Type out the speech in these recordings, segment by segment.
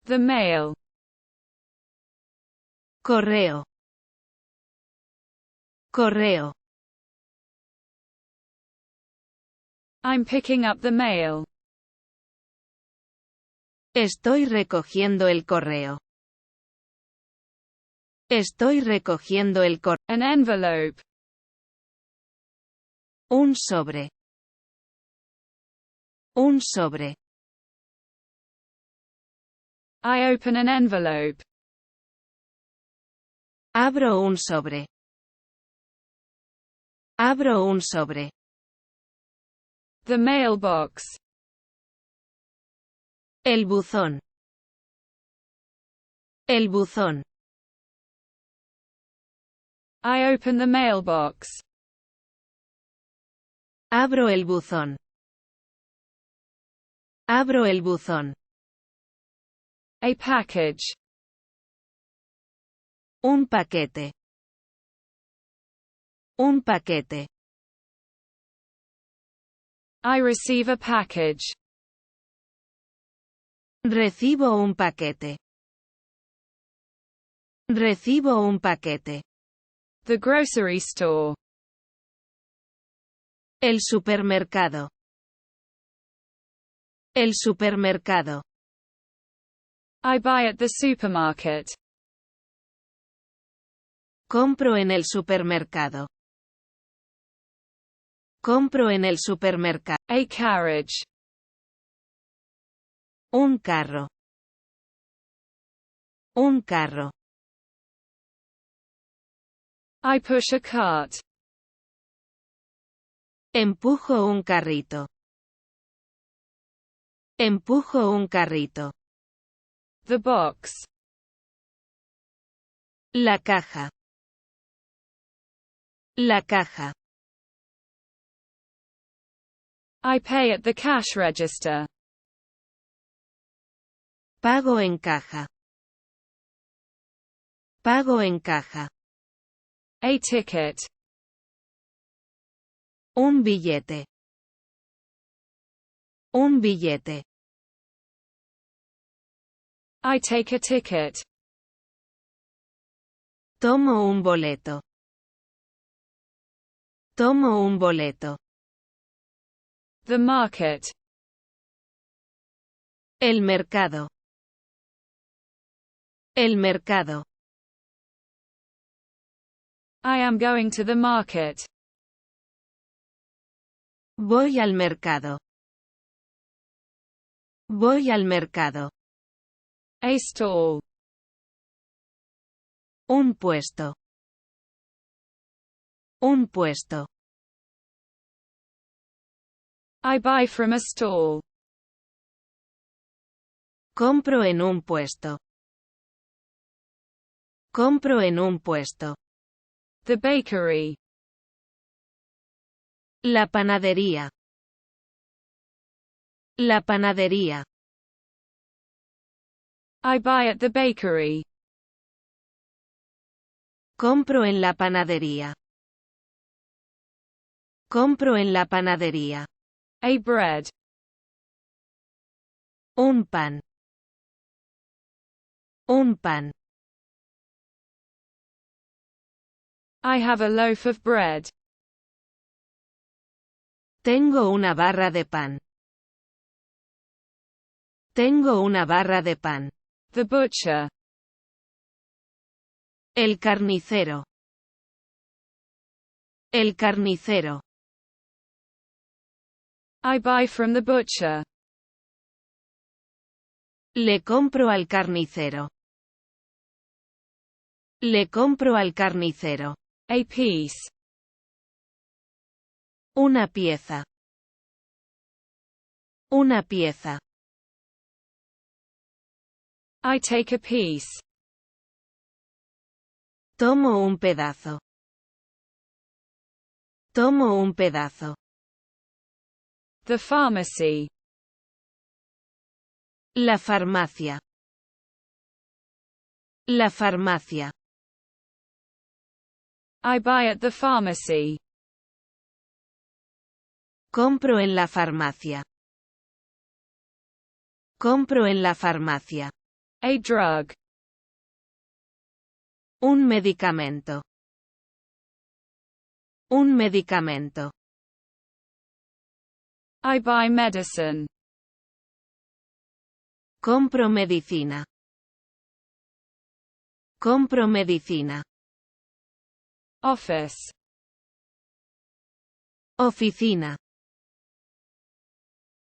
The mail. Correo. Correo. I'm picking up the mail. Estoy recogiendo el correo. Estoy recogiendo el correo. An envelope. Un sobre. Un sobre. I open an envelope. Abro un sobre. Abro un sobre. The mailbox. El buzón. El buzón. I open the mailbox. Abro el buzón. Abro el buzón. A package. Un paquete. Un paquete. I receive a package. Recibo un paquete. Recibo un paquete. The grocery store. El supermercado. El supermercado. I buy at the supermarket. Compro en el supermercado. Compro en el supermercado. A carriage. Un carro. Un carro. I push a cart. Empujo un carrito. Empujo un carrito. The box. La caja. La caja. I pay at the cash register. Pago en caja. Pago en caja. A ticket. Un billete. Un billete. I take a ticket. Tomo un boleto. Tomo un boleto. The market. El mercado. El mercado. I am going to the market. Voy al mercado. Voy al mercado. A stall. Un puesto. Un puesto. I buy from a stall. Compro en un puesto. Compro en un puesto. The bakery. La panadería. La panadería. I buy at the bakery. Compro en la panadería. Compro en la panadería. A bread. Un pan. Un pan. I have a loaf of bread. Tengo una barra de pan. Tengo una barra de pan. The butcher. El carnicero. El carnicero. I buy from the butcher. Le compro al carnicero. Le compro al carnicero. A piece. Una pieza. Una pieza. I take a piece. Tomo un pedazo. Tomo un pedazo. The pharmacy. La farmacia. La farmacia. I buy at the pharmacy. Compro en la farmacia. Compro en la farmacia. A drug. Un medicamento. Un medicamento. I buy medicine. Compro medicina. Compro medicina. Office. Oficina.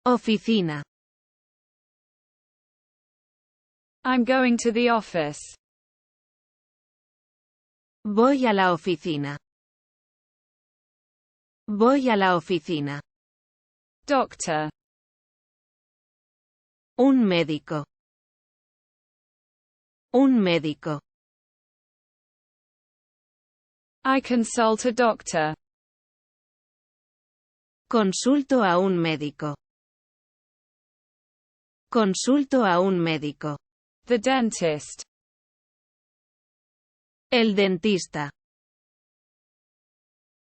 Oficina. I'm going to the office. Voy a la oficina. Voy a la oficina. Doctor. Un médico. Un médico. I consult a doctor. Consulto a un médico. Consulto a un médico. The dentist. El dentista.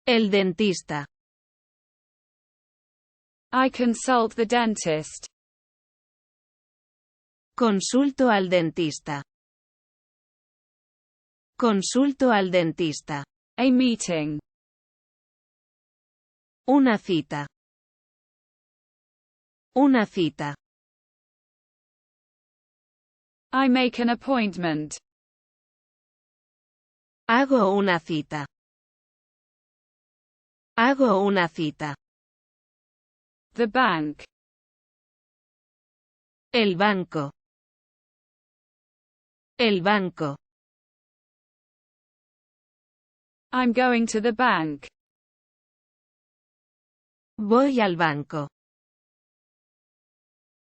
El dentista. I consult the dentist. Consulto al dentista. Consulto al dentista. A meeting. Una cita. Una cita. I make an appointment. Hago una cita. Hago una cita. The bank. El banco. El banco. I'm going to the bank. Voy al banco.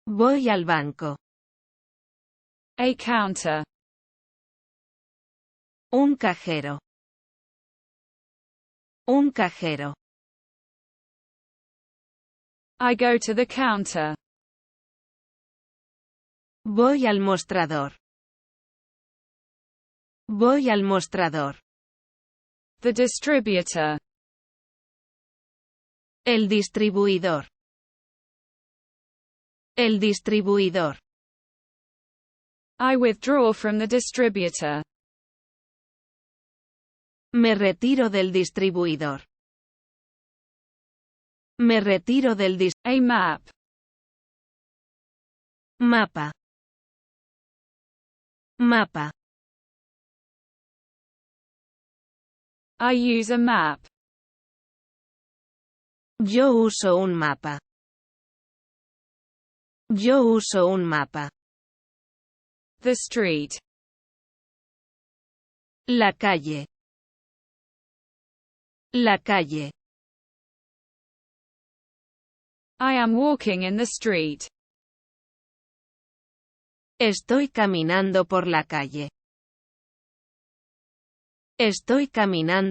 Voy al banco. A counter. Un cajero. Un cajero. I go to the counter. Voy al mostrador. Voy al mostrador. The distributor. El distribuidor. El distribuidor. I withdraw from the distributor. Me retiro del distribuidor. Me retiro del A map. mapa. Mapa. I use a map. Yo uso un mapa. Yo uso un mapa. The street. La calle. La calle. I am walking in the street. Estoy caminando por la calle. Estoy caminando.